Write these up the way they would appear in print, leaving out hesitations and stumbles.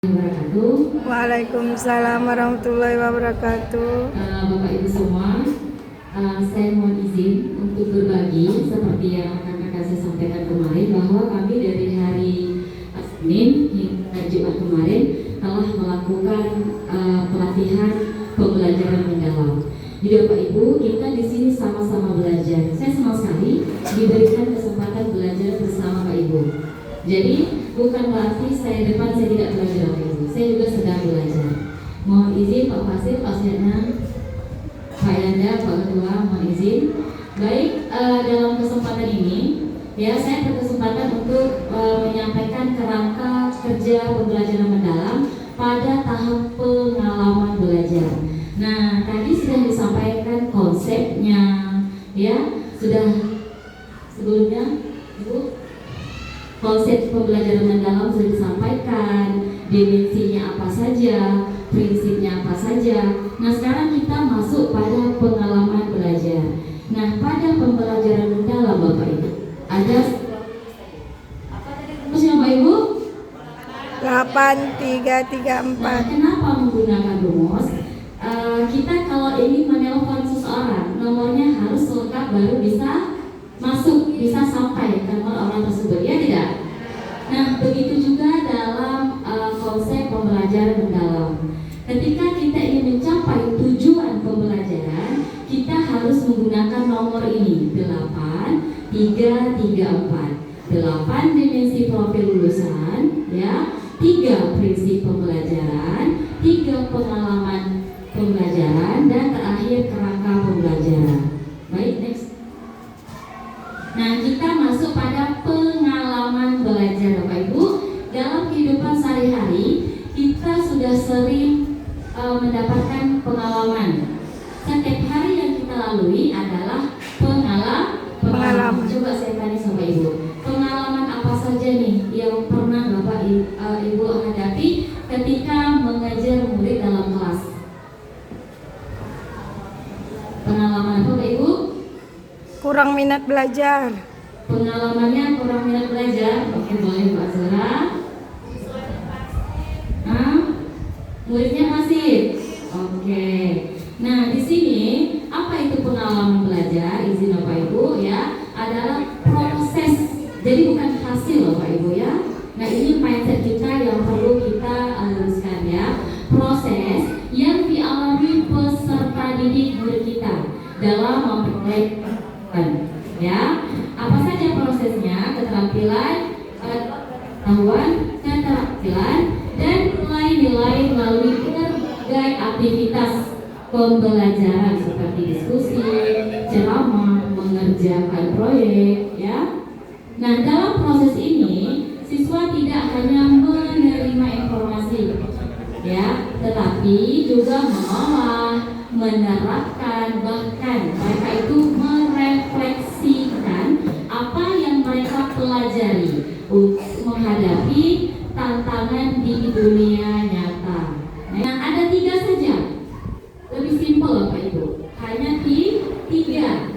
Wabarakatuh. Waalaikumsalam warahmatullahi wabarakatuh. Bapak Ibu semua, saya mohon izin untuk berbagi seperti yang kakak saya sampaikan kemarin, bahwa kami dari hari Senin hingga Jumat kemarin telah melakukan pelatihan pembelajaran mendalam. Jadi Bapak Ibu, kita di sini sama-sama belajar. Saya senang sekali diberikan kesempatan belajar bersama Pak Ibu. Jadi bukan berarti saya depan saya tidak belajar Bapak Ibu. Saya juga sedang belajar. Mohon izin Pak Fasil, Pak Sirna, Pak Yanda, Pak Ketua, mohon izin. Baik, dalam kesempatan ini ya saya berkesempatan untuk menyampaikan kerangka kerja pembelajaran mendalam pada tahap pengalaman belajar. Nah, tadi sudah disampaikan konsepnya, ya sudah sebelumnya, Ibu. Konsep pembelajaran mendalam sudah disampaikan, dimensinya apa saja, prinsipnya apa saja. Nah, sekarang kita masuk pada pengalaman belajar. Nah, pada pembelajaran mendalam Bapak Ibu, ada apa tadi rumusnya Bapak Ibu? 8334. Nah, kenapa menggunakan rumus? Kita kalau ingin menelpon seseorang, nomornya harus lengkap baru bisa masuk, bisa sampai ke nomor orang tersebut, ya tidak? Nah, begitu juga dalam konsep pembelajaran mendalam. Ketika kita ingin mencapai tujuan pembelajaran, kita harus menggunakan nomor ini, 8334. 8 dimensi profil lulusan, ya, 3 prinsip pembelajaran, 3 pengalaman pembelajaran, dan terakhir kerangka pembelajaran. Baik, next. Nah, kita masuk pada pengalaman belajar Bapak Ibu. Dalam kehidupan sehari-hari kita sudah sering mendapatkan pengalaman. Setiap hari yang kita lalui adalah pengalaman. Coba saya tanya sama Ibu, pengalaman apa saja nih yang pernah Bapak Ibu hadapi ketika mengajar murid dalam kelas? Pengalaman apa Bapak Ibu? Kurang minat belajar. Pengalamannya kurang minat belajar. Oke, boleh Pak Zura. Muridnya masih. Oke. Nah, di sini apa itu pengalaman belajar? Izin Bapak Ibu ya, adalah proses. Jadi bukan hasil Bapak Ibu ya. Nah, ini mindset kita yang perlu kita luruskan ya. Proses yang dialami peserta didik murid kita dalam memperoleh ya, apa saja prosesnya? Keterampilan, pengetahuan, keterampilan, dan nilai-nilai melalui berbagai aktivitas pembelajaran seperti diskusi, ceramah, mengerjakan proyek, ya. Nah, dalam proses ini siswa tidak hanya menerima informasi, ya, tetapi juga mengolah, menerapkan, bahkan mereka itu merefleksikan apa yang mereka pelajari untuk menghadapi tantangan di dunia nyata. Nah, ada 3 saja, lebih simpel Bapak Ibu, hanya 3,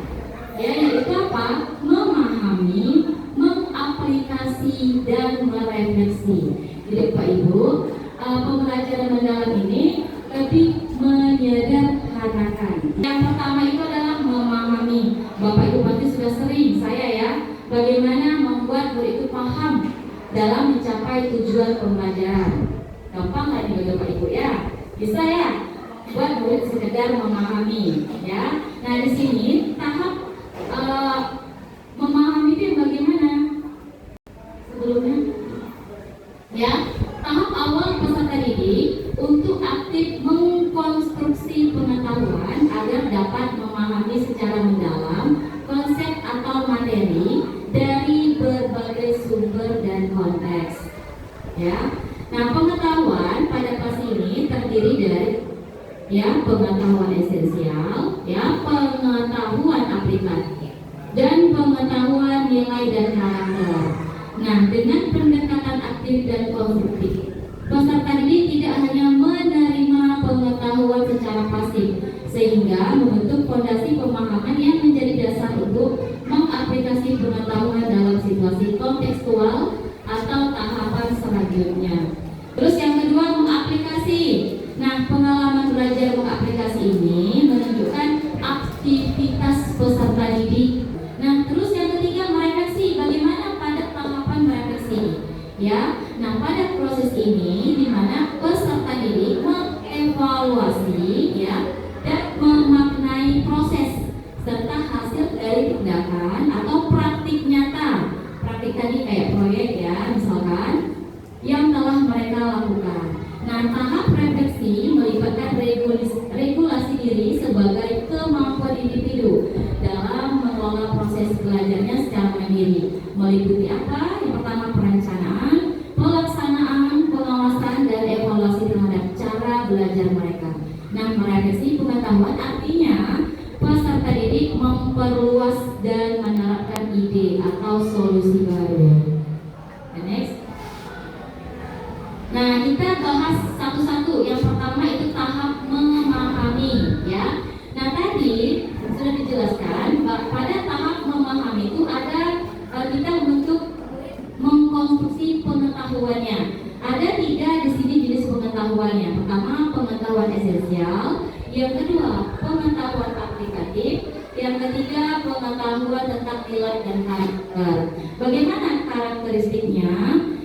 ya, yaitu apa? Memahami, mengaplikasi, dan merefleksi. Jadi Bapak Ibu, pembelajaran mendalam ini lebih menyederhanakan. Yang pertama itu adalah memahami. Bapak Ibu pasti sudah sering, saya ya, bagaimana membuat murid itu paham dalam mencapai tujuan pembelajaran. Gampang kan ini Bapak Ibu ya? Bisa ya? Buat murid sekedar memahami, ya. Nah, di sini tahap memahami itu yang bagaimana? Sebelumnya, ya, tahap awal peserta didik untuk aktif mengkonstruksi pengetahuan agar dapat memahami secara mendalam konsep atau materi dari berbagai sumber dan konteks, ya. Nah, pengetahuan pada kelas ini terdiri dari, ya, pengetahuan esensial, ya, pengetahuan aplikatif, dan pengetahuan nilai dan karakter. Nah, dengan pendekatan aktif dan konstruktif, peserta didik tidak hanya menerima pengetahuan secara pasif, sehingga membentuk fondasi pemahaman yang menjadi dasar untuk mengaplikasi pengetahuan dalam situasi kontekstual atau tahapan selanjutnya. Terus yang kedua Nah, pengalaman belajar mengaplikasi ini menunjukkan aktivitas peserta didik. Nah, terus yang ketiga merefleksi, bagaimana pada tahapan merefleksi, ya. Nah, pada proses ini di mana peserta didik mengevaluasi, ya, dan memaknai proses serta hasil dari tindakan atau praktik nyata. Praktik tadi kayak proyek, ya, misalkan yang telah mereka lakukan. Nah, tahap refleksi melibatkan regulasi diri sebagai kemampuan individu dalam mengelola proses belajarnya secara mandiri. Meliputi apa? Yang pertama perencanaan, pelaksanaan, pengawasan, dan evaluasi terhadap cara belajar mereka. Nah, merefleksi pengetahuan artinya peserta didik memperluas dan menerapkan ide atau solusi baru. Next. Nah, kita bahas satu-satu. Yang pertama itu tahap memahami, ya. Nah, tadi sudah dijelaskan pada tahap memahami itu ada kita untuk mengkonstruksi pengetahuannya. Ada 3 di sini jenis pengetahuannya. Pertama, pengetahuan esensial. Yang kedua, pengetahuan aplikatif. Yang ketiga, pengetahuan tentang nilai dan karakter. Bagaimana karakteristiknya?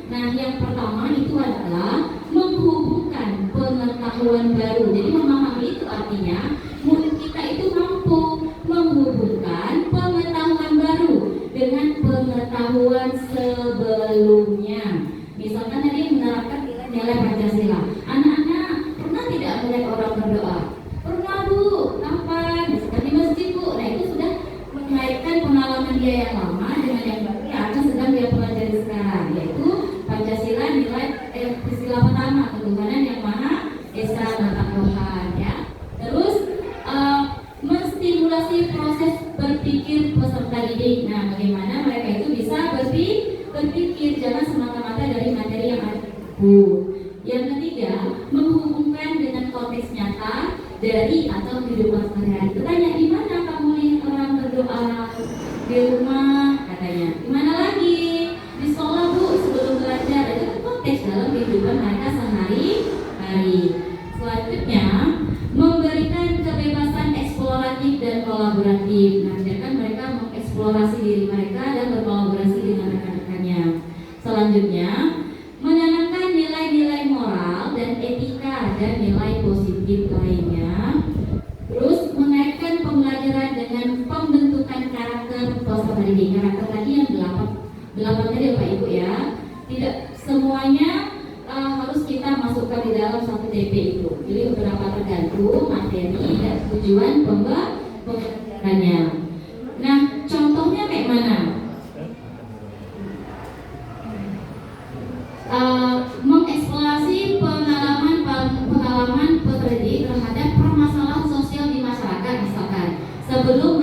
Nah, yang pertama itu adalah menghubungkan pengetahuan baru. Jadi memahami itu artinya mulut kita itu mampu menghubungkan pengetahuan baru dengan pengetahuan sebelumnya. Misalkan tadi menerapkan nilai Pancasila. Anak-anak pernah tidak melihat orang berdoa? Pernah, Bu. Kapan? Misalkan di masjid, Bu. Nah, itu sudah mengaitkan pengalaman dia yang lama dengan yang baru yang akan sedang dia pelajari sekarang, yaitu Pancasila nilai istilah pertama, ketuhanan yang Maha Esa dan Tak Tuhan, ya. Terus menstimulasi proses berpikir peserta didik. Nah, bagaimana mereka itu bisa berpikir, jangan semata-mata dari materi yang ada di buku. Yang ketiga, menghubungkan dengan konteks nyata dari atau kehidupan sehari-hari. Bertanya, di mana kamu lihat orang berdoa? Di rumah, katanya. Di mana lagi? Di sekolah, Bu, sebelum belajar. Itu konteks dalam kehidupan mereka sehari-hari. Selanjutnya, memberikan kebebasan eksploratif dan kolaboratif. Nah, biarkan mereka mengeksplorasi diri mereka dan berkolaborasi dengan rekan-rekannya. Selanjutnya, menanamkan nilai-nilai moral dan etika dan nilai positif lainnya. Terus mengaitkan pembelajaran dengan pembentukan karakter peserta didik. Karakter tadi yang 8 tadi ya Pak Ibu, ya. Tidak semuanya harus kita masukkan di dalam satu TP itu. Jadi beberapa tergantung materi dan tujuan pembelajarannya. Nah, contohnya kayak mana? Mengeksplorasi pengalaman peserta didik terhadap permasalahan sosial di masyarakat, misalkan sebelum